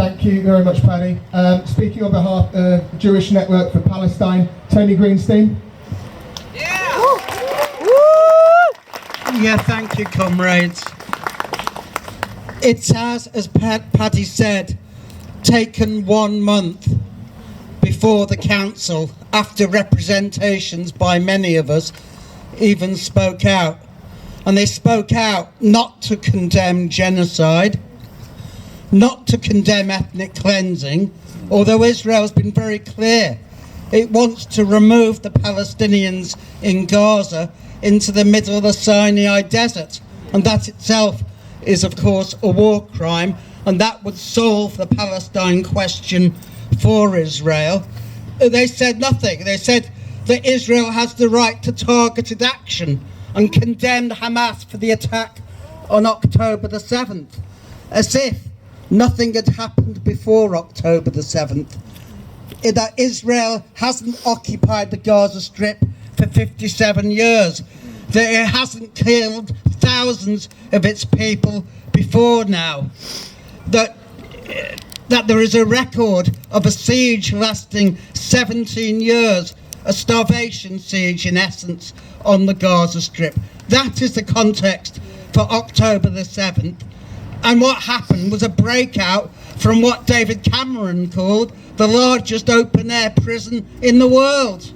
Thank you very much, Paddy. Speaking on behalf of Jewish Network for Palestine, Tony Greenstein. Yeah! Yeah, thank you, comrades. It has, as Paddy said, taken 1 month before the council, after representations by many of us, even spoke out. And they spoke out not to condemn genocide, not to condemn ethnic cleansing, although Israel's been very clear. It wants to remove the Palestinians in Gaza into the middle of the Sinai desert. And that itself is, of course, a war crime, and that would solve the Palestine question for Israel. They said nothing. They said that Israel has the right to targeted action and condemned Hamas for the attack on October the 7th, as if nothing had happened before October the 7th. That Israel hasn't occupied the Gaza Strip for 57 years, that it hasn't killed thousands of its people before now, that there is a record of a siege lasting 17 years, a starvation siege in essence, on the Gaza Strip. That is the context for October the 7th. And what happened was a breakout from what David Cameron called the largest open-air prison in the world.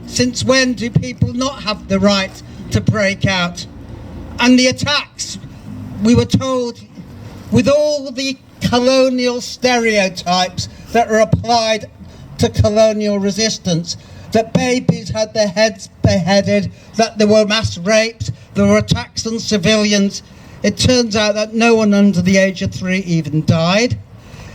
Since when do people not have the right to break out? And the attacks, we were told, with all the colonial stereotypes that are applied to colonial resistance, that babies had their heads beheaded, that there were mass rapes, there were attacks on civilians. It turns out that no one under the age of 3 even died.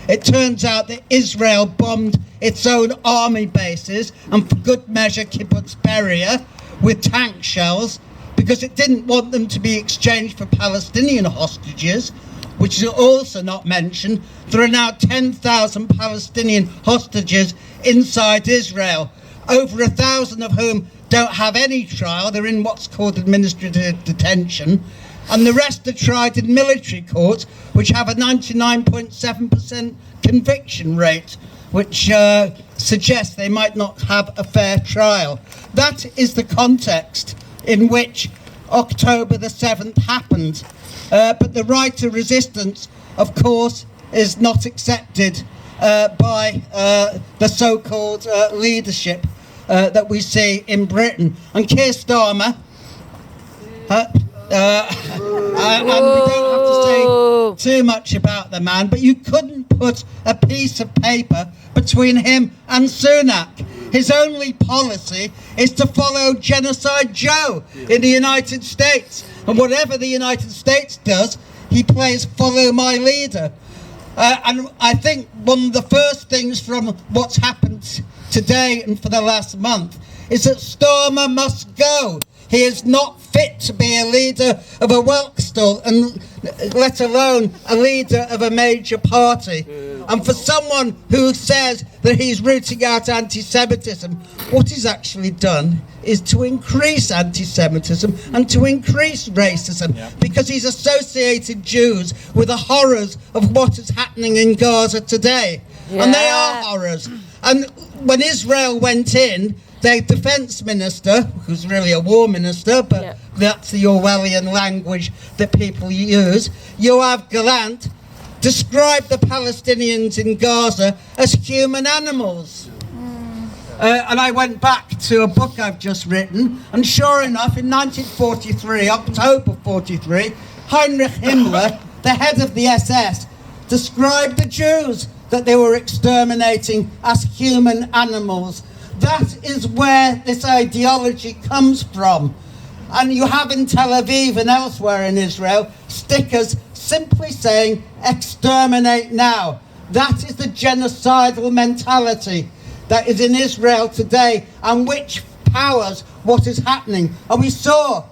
It turns out that Israel bombed its own army bases, and for good measure Kibbutz Beria, with tank shells, because it didn't want them to be exchanged for Palestinian hostages, which is also not mentioned. There are now 10,000 Palestinian hostages inside Israel, over 1,000 of whom don't have any trial. They're in what's called administrative detention, and the rest are tried in military courts, which have a 99.7% conviction rate, which suggests they might not have a fair trial. That is the context in which October the 7th happened. But the right to resistance, of course, is not accepted by the so-called leadership that we see in Britain. And Keir Starmer, and we don't have to say too much about the man, but you couldn't put a piece of paper between him and Sunak. His only policy is to follow Genocide Joe in the United States. And whatever the United States does, he plays follow my leader. And I think one of the first things from what's happened today and for the last month is that Starmer must go. He is not fit to be a leader of a Whelkstall, and let alone a leader of a major party. And for someone who says that he's rooting out anti-Semitism, what he's actually done is to increase anti-Semitism and to increase racism, because he's associated Jews with the horrors of what is happening in Gaza today. And they are horrors. And when Israel went in, their defence minister, who's really a war minister, but that's the Orwellian language that people use, Yoav Gallant, described the Palestinians in Gaza as human animals. And I went back to a book I've just written, and sure enough, in 1943, October 43, Heinrich Himmler, the head of the SS, described the Jews that they were exterminating as human animals. That is where this ideology comes from. And you have in Tel Aviv and elsewhere in Israel stickers simply saying, exterminate now. That is the genocidal mentality that is in Israel today, and which powers what is happening. And we saw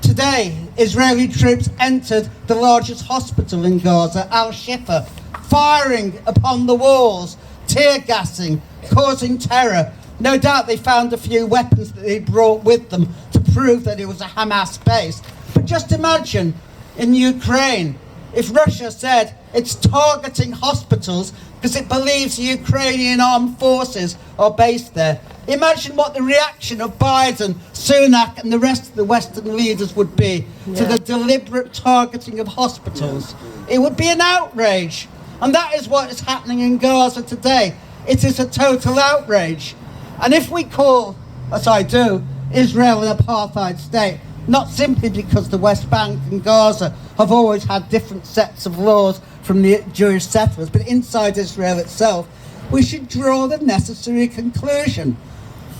today Israeli troops entered the largest hospital in Gaza, Al-Shifa, firing upon the walls, tear gassing, causing terror. No doubt they found a few weapons that they brought with them to prove that it was a Hamas base. But just imagine in Ukraine, if Russia said it's targeting hospitals because it believes the Ukrainian armed forces are based there. Imagine what the reaction of Biden, Sunak and the rest of the Western leaders would be to the deliberate targeting of hospitals. It would be an outrage. And that is what is happening in Gaza today. It is a total outrage. And if we call, as I do, Israel an apartheid state, not simply because the West Bank and Gaza have always had different sets of laws from the Jewish settlers, but inside Israel itself, we should draw the necessary conclusion.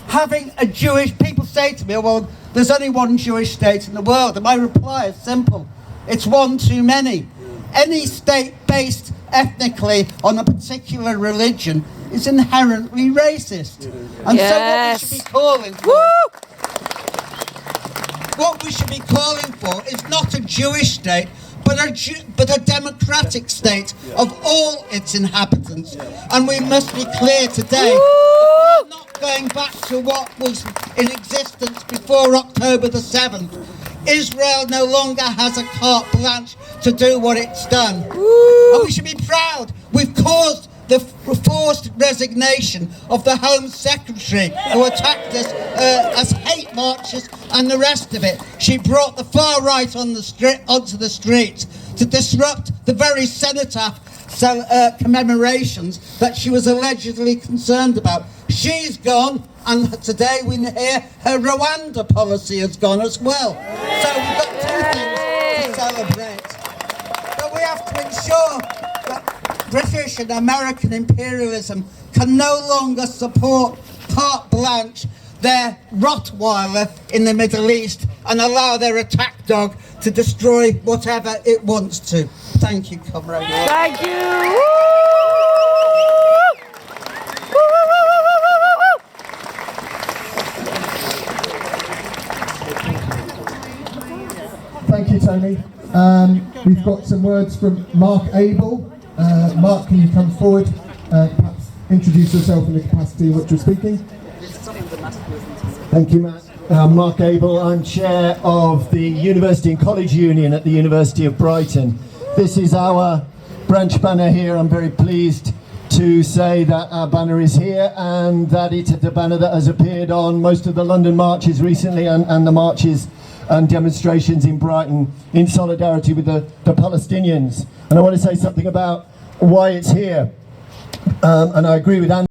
Having a Jewish, people say to me, well, there's only one Jewish state in the world, and my reply is simple. It's one too many. Any state based ethnically on a particular religion is inherently racist. And so what we should be calling for, what we should be calling for is not a Jewish state, but a democratic state of all its inhabitants. And we must be clear today, we're not going back to what was in existence before October the 7th. Israel no longer has a carte blanche to do what it's done. And we should be proud. We've caused the forced resignation of the Home Secretary who attacked us as hate marches and the rest of it. She brought the far right onto the streets to disrupt the very cenotaph commemorations that she was allegedly concerned about. She's gone, and today we hear her Rwanda policy has gone as well. So we've got two things to celebrate. But we have to ensure that British and American imperialism can no longer support carte blanche their Rottweiler in the Middle East and allow their attack dog to destroy whatever it wants to. Thank you, comrade. Thank you. Thank you, Tony. We've got some words from Mark Abel. Mark, can you come forward? Perhaps introduce yourself in the capacity in which you're speaking. Thank you, Matt. I'm Mark Abel. I'm chair of the University and College Union at the University of Brighton. This is our branch banner here. I'm very pleased to say that our banner is here and that it's the banner that has appeared on most of the London marches recently and the marches and demonstrations in Brighton in solidarity with the Palestinians. And I want to say something about why it's here. And I agree with Andy.